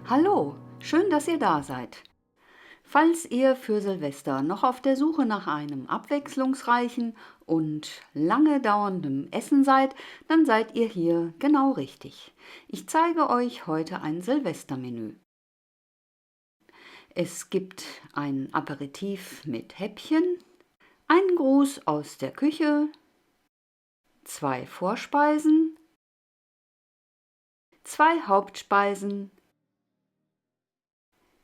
Hallo, schön, dass ihr da seid. Falls ihr für Silvester noch auf der Suche nach einem abwechslungsreichen und lange dauerndem Essen seid, dann seid ihr hier genau richtig. Ich zeige euch heute ein Silvestermenü. Es gibt ein Aperitif mit Häppchen, einen Gruß aus der Küche, zwei Vorspeisen, zwei Hauptspeisen,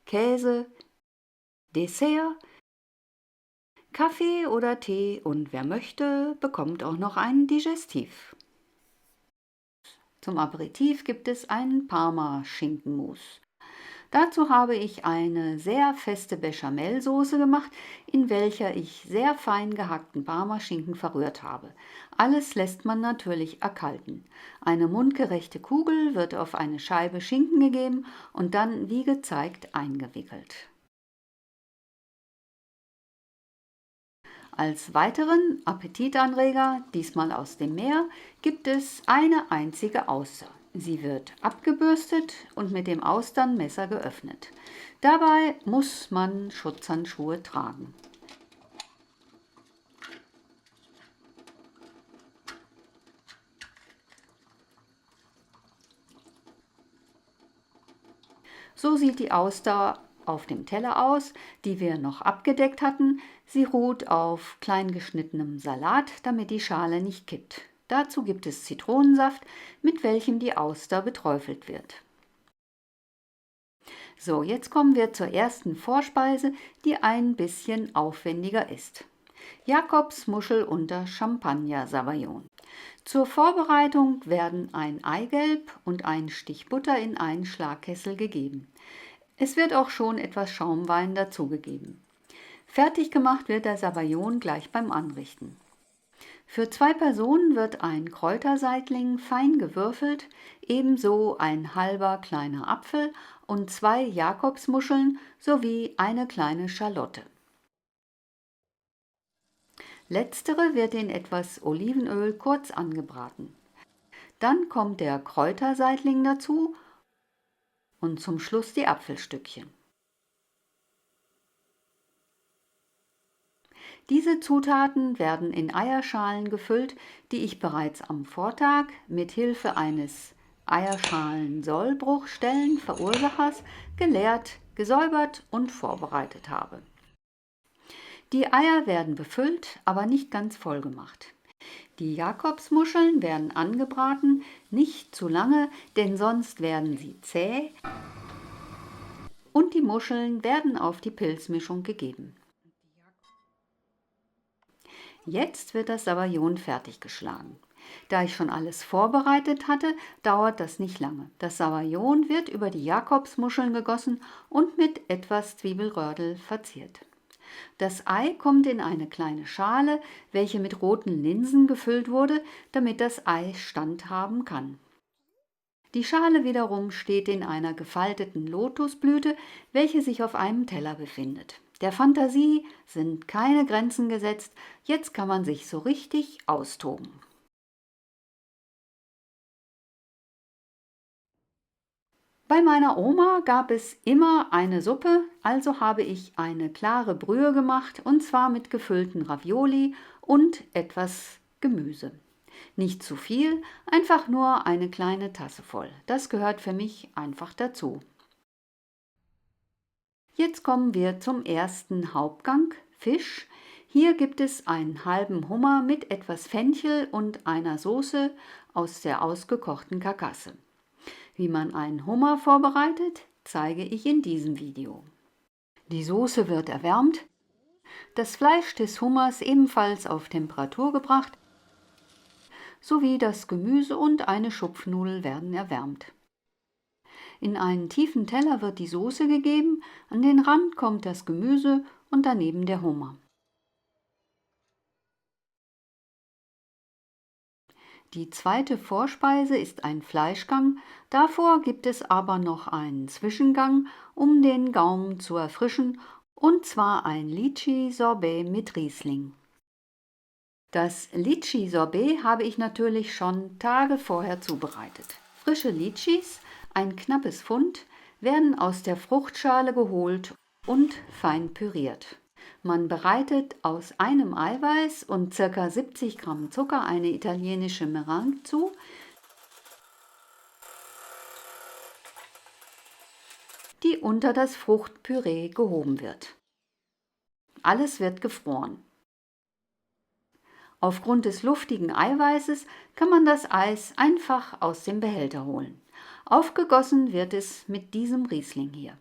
Käse, Dessert, Kaffee oder Tee und wer möchte, bekommt auch noch ein Digestif. Zum Aperitif gibt es einen Parma-Schinkenmus. Dazu habe ich eine sehr feste Bechamelsoße gemacht, in welcher ich sehr fein gehackten Parmaschinken verrührt habe. Alles lässt man natürlich erkalten. Eine mundgerechte Kugel wird auf eine Scheibe Schinken gegeben und dann wie gezeigt eingewickelt. Als weiteren Appetitanreger, diesmal aus dem Meer, gibt es eine einzige Auster. Sie wird abgebürstet und mit dem Austernmesser geöffnet. Dabei muss man Schutzhandschuhe tragen. So sieht die Auster auf dem Teller aus, die wir noch abgedeckt hatten. Sie ruht auf klein geschnittenem Salat, damit die Schale nicht kippt. Dazu gibt es Zitronensaft, mit welchem die Auster beträufelt wird. So, jetzt kommen wir zur ersten Vorspeise, die ein bisschen aufwendiger ist. Jakobsmuschel unter Champagner-Savillon. Zur Vorbereitung werden ein Eigelb und ein Stich Butter in einen Schlagkessel gegeben. Es wird auch schon etwas Schaumwein dazugegeben. Fertig gemacht wird der Savillon gleich beim Anrichten. Für 2 Personen wird ein Kräuterseitling fein gewürfelt, ebenso ein halber kleiner Apfel und 2 Jakobsmuscheln sowie eine kleine Schalotte. Letztere wird in etwas Olivenöl kurz angebraten. Dann kommt der Kräuterseitling dazu und zum Schluss die Apfelstückchen. Diese Zutaten werden in Eierschalen gefüllt, die ich bereits am Vortag mit Hilfe eines Eierschalensollbruchstellenverursachers geleert, gesäubert und vorbereitet habe. Die Eier werden befüllt, aber nicht ganz voll gemacht. Die Jakobsmuscheln werden angebraten, nicht zu lange, denn sonst werden sie zäh und die Muscheln werden auf die Pilzmischung gegeben. Jetzt wird das Savillon fertig geschlagen. Da ich schon alles vorbereitet hatte, dauert das nicht lange. Das Savillon wird über die Jakobsmuscheln gegossen und mit etwas Zwiebelrördel verziert. Das Ei kommt in eine kleine Schale, welche mit roten Linsen gefüllt wurde, damit das Ei Stand haben kann. Die Schale wiederum steht in einer gefalteten Lotusblüte, welche sich auf einem Teller befindet. Der Fantasie sind keine Grenzen gesetzt, jetzt kann man sich so richtig austoben. Bei meiner Oma gab es immer eine Suppe, also habe ich eine klare Brühe gemacht und zwar mit gefüllten Ravioli und etwas Gemüse. Nicht zu viel, einfach nur eine kleine Tasse voll. Das gehört für mich einfach dazu. Jetzt kommen wir zum ersten Hauptgang, Fisch. Hier gibt es einen halben Hummer mit etwas Fenchel und einer Soße aus der ausgekochten Karkasse. Wie man einen Hummer vorbereitet, zeige ich in diesem Video. Die Soße wird erwärmt, das Fleisch des Hummers ebenfalls auf Temperatur gebracht, sowie das Gemüse und eine Schupfnudel werden erwärmt. In einen tiefen Teller wird die Soße gegeben, an den Rand kommt das Gemüse und daneben der Hummer. Die zweite Vorspeise ist ein Fleischgang, davor gibt es aber noch einen Zwischengang, um den Gaumen zu erfrischen, und zwar ein Litchi-Sorbet mit Riesling. Das Litchi-Sorbet habe ich natürlich schon Tage vorher zubereitet. Frische Litchis, ein knappes Pfund, werden aus der Fruchtschale geholt und fein püriert. Man bereitet aus einem Eiweiß und ca. 70 Gramm Zucker eine italienische Meringue zu, die unter das Fruchtpüree gehoben wird. Alles wird gefroren. Aufgrund des luftigen Eiweißes kann man das Eis einfach aus dem Behälter holen. Aufgegossen wird es mit diesem Riesling hier.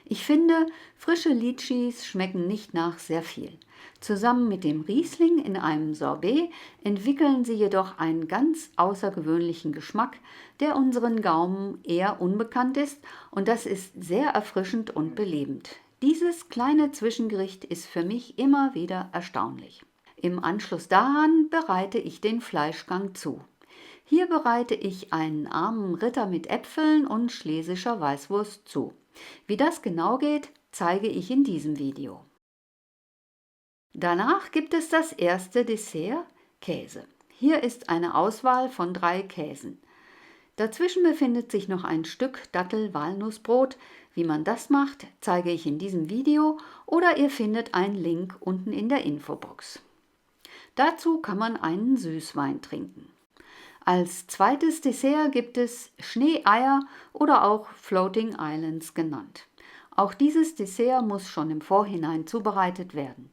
Ich finde, frische Litchis schmecken nicht nach sehr viel. Zusammen mit dem Riesling in einem Sorbet entwickeln sie jedoch einen ganz außergewöhnlichen Geschmack, der unseren Gaumen eher unbekannt ist, und das ist sehr erfrischend und belebend. Dieses kleine Zwischengericht ist für mich immer wieder erstaunlich. Im Anschluss daran bereite ich den Fleischgang zu. Hier bereite ich einen armen Ritter mit Äpfeln und schlesischer Weißwurst zu. Wie das genau geht, zeige ich in diesem Video. Danach gibt es das erste Dessert, Käse. Hier ist eine Auswahl von 3 Käsen. Dazwischen befindet sich noch ein Stück Dattel-Walnussbrot. Wie man das macht, zeige ich in diesem Video oder ihr findet einen Link unten in der Infobox. Dazu kann man einen Süßwein trinken. Als zweites Dessert gibt es Schneeeier oder auch Floating Islands genannt. Auch dieses Dessert muss schon im Vorhinein zubereitet werden.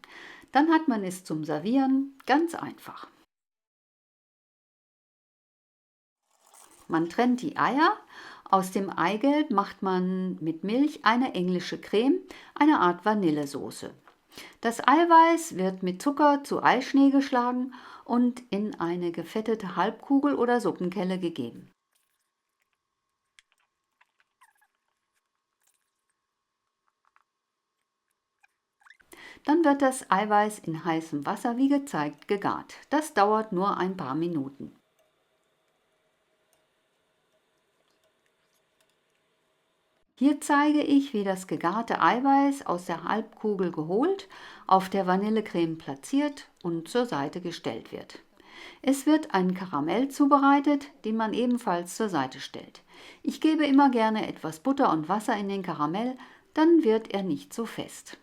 Dann hat man es zum Servieren ganz einfach. Man trennt die Eier. Aus dem Eigelb macht man mit Milch eine englische Creme, eine Art Vanillesoße. Das Eiweiß wird mit Zucker zu Eischnee geschlagen und in eine gefettete Halbkugel oder Suppenkelle gegeben. Dann wird das Eiweiß in heißem Wasser wie gezeigt gegart. Das dauert nur ein paar Minuten. Hier zeige ich, wie das gegarte Eiweiß aus der Halbkugel geholt, auf der Vanillecreme platziert und zur Seite gestellt wird. Es wird ein Karamell zubereitet, den man ebenfalls zur Seite stellt. Ich gebe immer gerne etwas Butter und Wasser in den Karamell, dann wird er nicht so fest.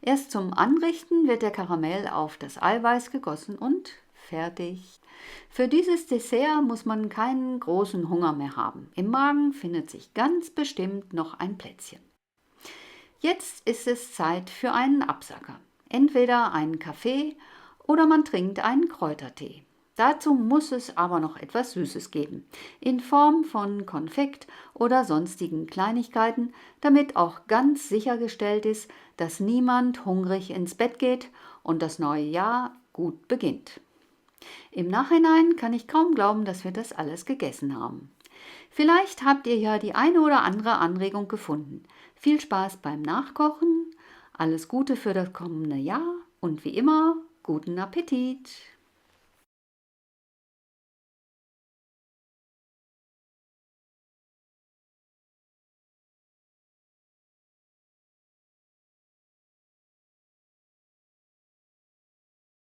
Erst zum Anrichten wird der Karamell auf das Eiweiß gegossen und fertig. Für dieses Dessert muss man keinen großen Hunger mehr haben. Im Magen findet sich ganz bestimmt noch ein Plätzchen. Jetzt ist es Zeit für einen Absacker. Entweder einen Kaffee oder man trinkt einen Kräutertee. Dazu muss es aber noch etwas Süßes geben, in Form von Konfekt oder sonstigen Kleinigkeiten, damit auch ganz sichergestellt ist, dass niemand hungrig ins Bett geht und das neue Jahr gut beginnt. Im Nachhinein kann ich kaum glauben, dass wir das alles gegessen haben. Vielleicht habt ihr ja die eine oder andere Anregung gefunden. Viel Spaß beim Nachkochen, alles Gute für das kommende Jahr und wie immer, guten Appetit!